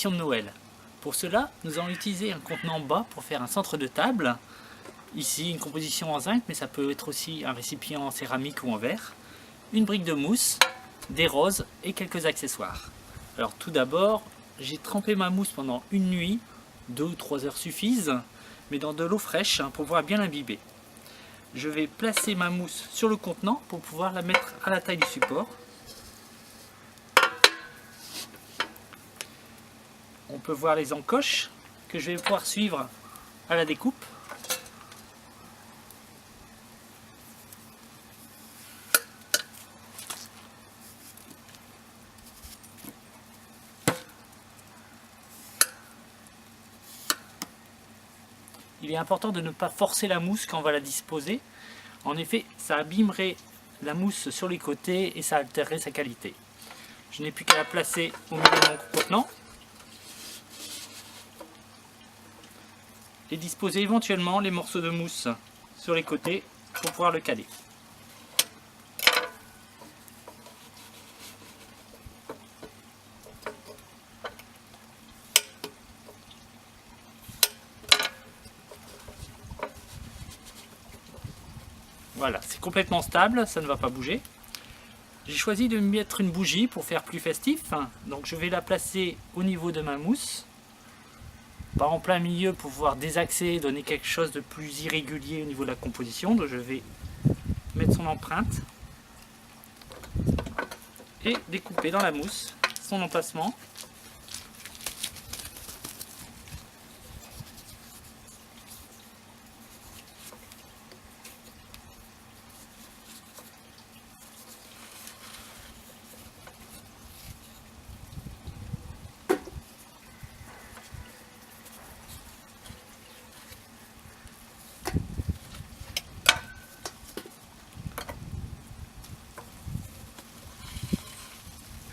de Noël. Pour cela, nous allons utiliser un contenant bas pour faire un centre de table. Ici, une composition en zinc, mais ça peut être aussi un récipient en céramique ou en verre. Une brique de mousse, des roses et quelques accessoires. Alors tout d'abord, j'ai trempé ma mousse pendant une nuit, 2 ou 3 heures suffisent, mais dans de l'eau fraîche pour pouvoir bien l'imbiber. Je vais placer ma mousse sur le contenant pour pouvoir la mettre à la taille du support. On peut voir les encoches que je vais pouvoir suivre à la découpe. Il est important de ne pas forcer la mousse quand on va la disposer. En effet, ça abîmerait la mousse sur les côtés et ça altérerait sa qualité. Je n'ai plus qu'à la placer au milieu de mon contenant et disposer éventuellement les morceaux de mousse sur les côtés pour pouvoir le caler. Voilà, c'est complètement stable, ça ne va pas bouger. J'ai choisi de mettre une bougie pour faire plus festif, donc je vais la placer au niveau de ma mousse, pas en plein milieu pour pouvoir désaxer et donner quelque chose de plus irrégulier au niveau de la composition. Donc je vais mettre son empreinte et découper dans la mousse son emplacement.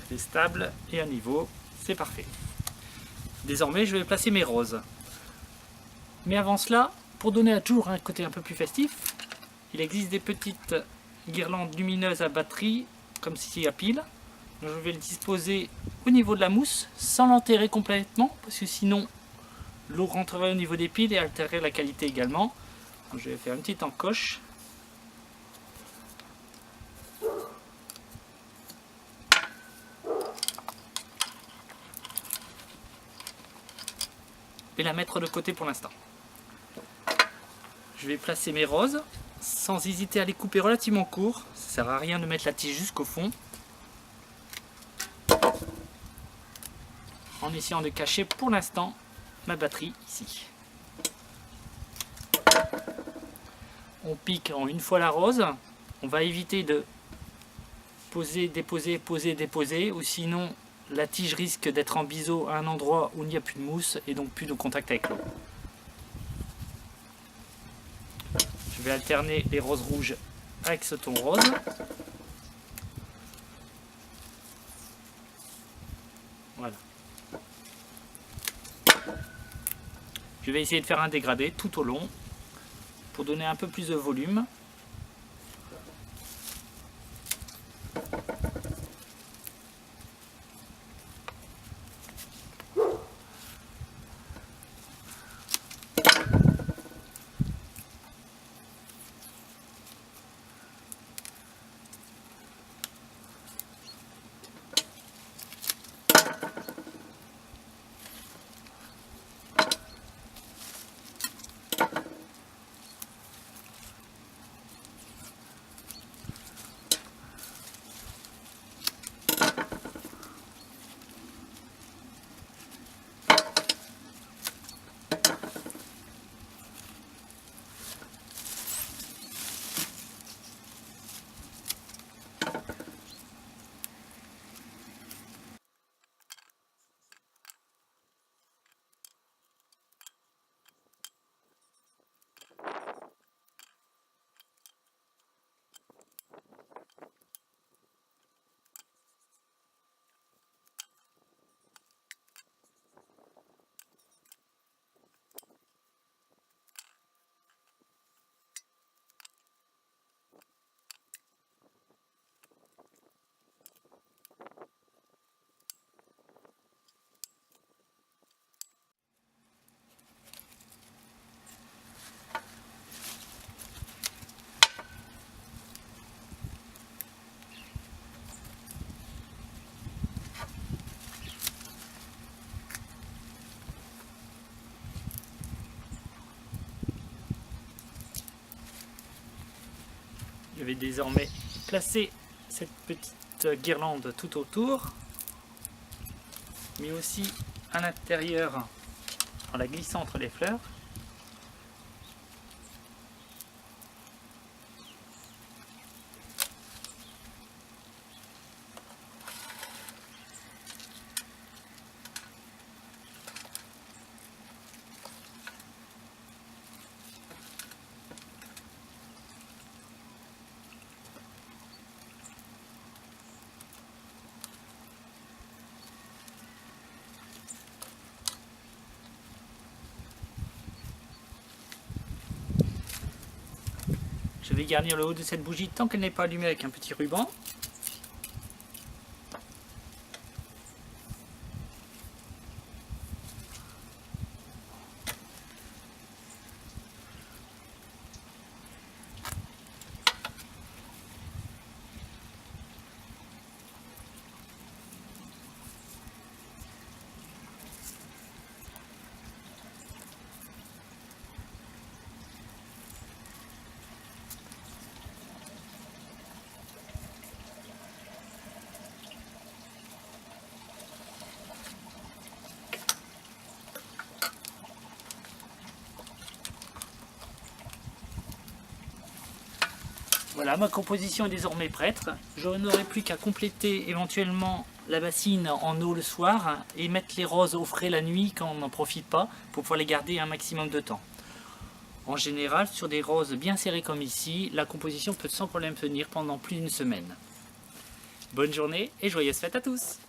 C'est stable et à niveau, c'est parfait. Désormais, je vais placer mes roses. Mais avant cela, pour donner toujours un côté un peu plus festif, il existe des petites guirlandes lumineuses à batterie, comme ceci à pile. Donc je vais le disposer au niveau de la mousse, sans l'enterrer complètement, parce que sinon l'eau rentrerait au niveau des piles et altérerait la qualité également. Donc je vais faire une petite encoche. Et la mettre de côté pour l'instant. Je vais placer mes roses sans hésiter à les couper relativement court. Ça ne sert à rien de mettre la tige jusqu'au fond. En essayant de cacher pour l'instant ma batterie ici. On pique en une fois la rose. On va éviter de poser, déposer, poser, déposer, ou sinon la tige risque d'être en biseau à un endroit où il n'y a plus de mousse et donc plus de contact avec l'eau. Je vais alterner les roses rouges avec ce ton rose. Voilà. Je vais essayer de faire un dégradé tout au long pour donner un peu plus de volume. Je vais désormais placer cette petite guirlande tout autour, mais aussi à l'intérieur en la glissant entre les fleurs. Je vais garnir le haut de cette bougie tant qu'elle n'est pas allumée avec un petit ruban. Voilà, ma composition est désormais prête. Je n'aurai plus qu'à compléter éventuellement la bassine en eau le soir et mettre les roses au frais la nuit quand on n'en profite pas pour pouvoir les garder un maximum de temps. En général, sur des roses bien serrées comme ici, la composition peut sans problème tenir pendant plus d'une semaine. Bonne journée et joyeuses fêtes à tous!